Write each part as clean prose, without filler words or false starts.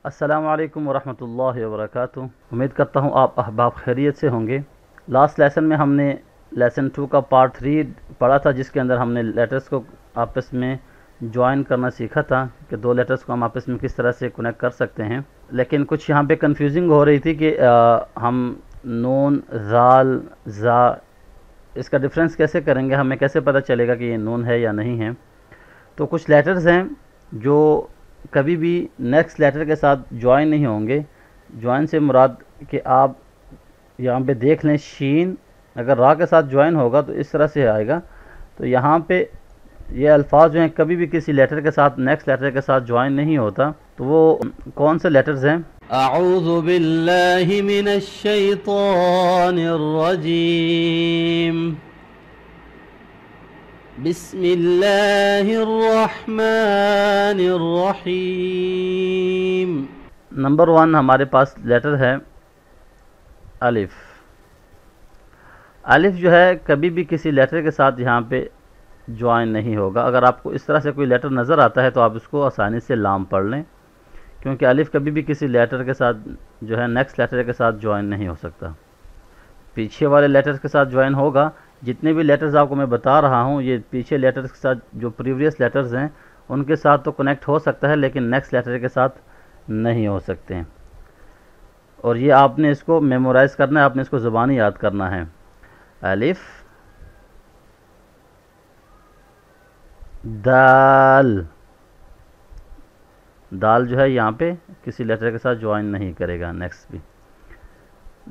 السلام علیکم ورحمۃ اللہ وبرکاتہ۔ امید کرتا ہوں آپ احباب خیریت سے ہوں گے۔ لاسٹ لیسن میں ہم نے لیسن 2 کا پارٹ 3 پڑھا تھا، جس کے اندر ہم نے لیٹرز کو آپس میں جوائن کرنا سیکھا تھا کہ دو لیٹرز کو ہم آپس میں کس طرح سے کنیکٹ کر سکتے ہیں۔ لیکن کچھ یہاں پہ کنفیوزنگ ہو رہی تھی کہ ہم نون، ذال، زا اس کا ڈفرینس کیسے کریں گے، ہمیں کیسے پتہ چلے گا کہ یہ نون ہے یا نہیں ہے۔ تو کچھ لیٹرز ہیں جو کبھی بھی نیکسٹ لیٹر کے ساتھ جوائن نہیں ہوں گے۔ جوائن سے مراد کہ آپ یہاں پہ دیکھ لیں، شین اگر را کے ساتھ جوائن ہوگا تو اس طرح سے آئے گا۔ تو یہاں پہ یہ الفاظ جو ہیں کبھی بھی کسی لیٹر کے ساتھ نیکسٹ لیٹر کے ساتھ جوائن نہیں ہوتا۔ تو وہ کون سے لیٹرز ہیں؟ اعوذ باللہ من الشیطان الرجیم، بسم اللہ الرحمن الرحیم۔ نمبر 1 ہمارے پاس لیٹر ہے الف۔ الف جو ہے کبھی بھی کسی لیٹر کے ساتھ یہاں پہ جوائن نہیں ہوگا۔ اگر آپ کو اس طرح سے کوئی لیٹر نظر آتا ہے تو آپ اس کو آسانی سے لام پڑھ لیں، کیونکہ الف کبھی بھی کسی لیٹر کے ساتھ جو ہے نیکسٹ لیٹر کے ساتھ جوائن نہیں ہو سکتا۔ پیچھے والے لیٹرز کے ساتھ جوائن ہوگا۔ جتنے بھی لیٹرز آپ کو میں بتا رہا ہوں، یہ پیچھے لیٹرز کے ساتھ جو پریویس لیٹرز ہیں ان کے ساتھ تو کنیکٹ ہو سکتا ہے، لیکن نیکسٹ لیٹر کے ساتھ نہیں ہو سکتے ہیں۔ اور یہ آپ نے اس کو میمورائز کرنا ہے، آپ نے اس کو زبانی یاد کرنا ہے۔ الف، دال۔ دال جو ہے یہاں پہ کسی لیٹر کے ساتھ جوائن نہیں کرے گا نیکسٹ بھی۔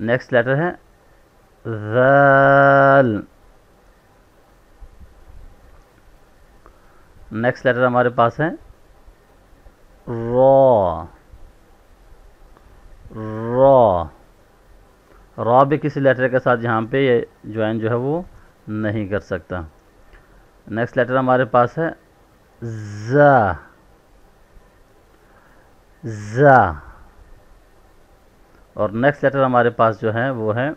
نیکسٹ لیٹر ہے ذال۔ نیکسٹ لیٹر ہمارے پاس ہے را۔ را، را بھی کسی لیٹر کے ساتھ یہاں پہ یہ جوائن جو ہے وہ نہیں کر سکتا۔ نیکسٹ لیٹر ہمارے پاس ہے زا۔ زا، اور نیکسٹ لیٹر ہمارے پاس جو ہے وہ ہے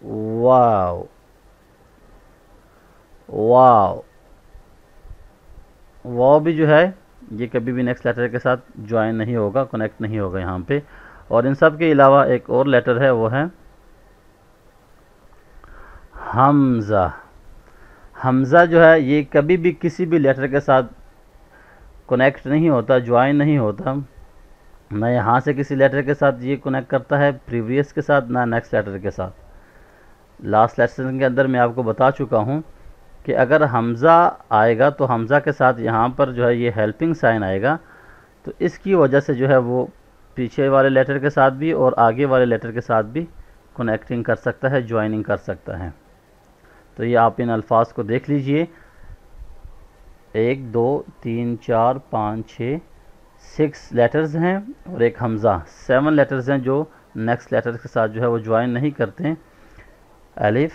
واو۔ واو، واو بھی جو ہے یہ کبھی بھی نیکسٹ لیٹر کے ساتھ جوائن نہیں ہوگا، کنیکٹ نہیں ہوگا یہاں پہ۔ اور ان سب کے علاوہ ایک اور لیٹر ہے، وہ ہے حمزہ۔ حمزہ جو ہے یہ کبھی بھی کسی بھی لیٹر کے ساتھ کنیکٹ نہیں ہوتا، جوائن نہیں ہوتا۔ نہ یہاں سے کسی لیٹر کے ساتھ یہ کنیکٹ کرتا ہے پریویس کے ساتھ، نہ نیکسٹ لیٹر کے ساتھ۔ لاسٹ لیسن کے اندر میں آپ کو بتا چکا ہوں کہ اگر حمزہ آئے گا تو حمزہ کے ساتھ یہاں پر جو ہے یہ ہیلپنگ سائن آئے گا، تو اس کی وجہ سے جو ہے وہ پیچھے والے لیٹر کے ساتھ بھی اور آگے والے لیٹر کے ساتھ بھی کنیکٹنگ کر سکتا ہے، جوائننگ کر سکتا ہے۔ تو یہ آپ ان الفاظ کو دیکھ لیجئے، 1 2 3 4 5 6 6 لیٹرز ہیں اور ایک حمزہ، 7 لیٹرز ہیں جو نیکسٹ لیٹر کے ساتھ جو ہے وہ جوائن نہیں کرتے ہیں۔ الف،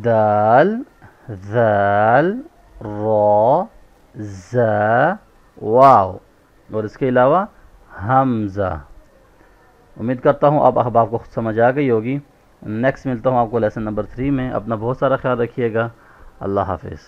دال، ذال، را، زا، واو، اور اس کے علاوہ حمزہ۔ امید کرتا ہوں آپ احباب کو سمجھ آ گئی ہوگی۔ نیکسٹ ملتا ہوں آپ کو لیسن نمبر 3 میں۔ اپنا بہت سارا خیال رکھیے گا۔ اللہ حافظ۔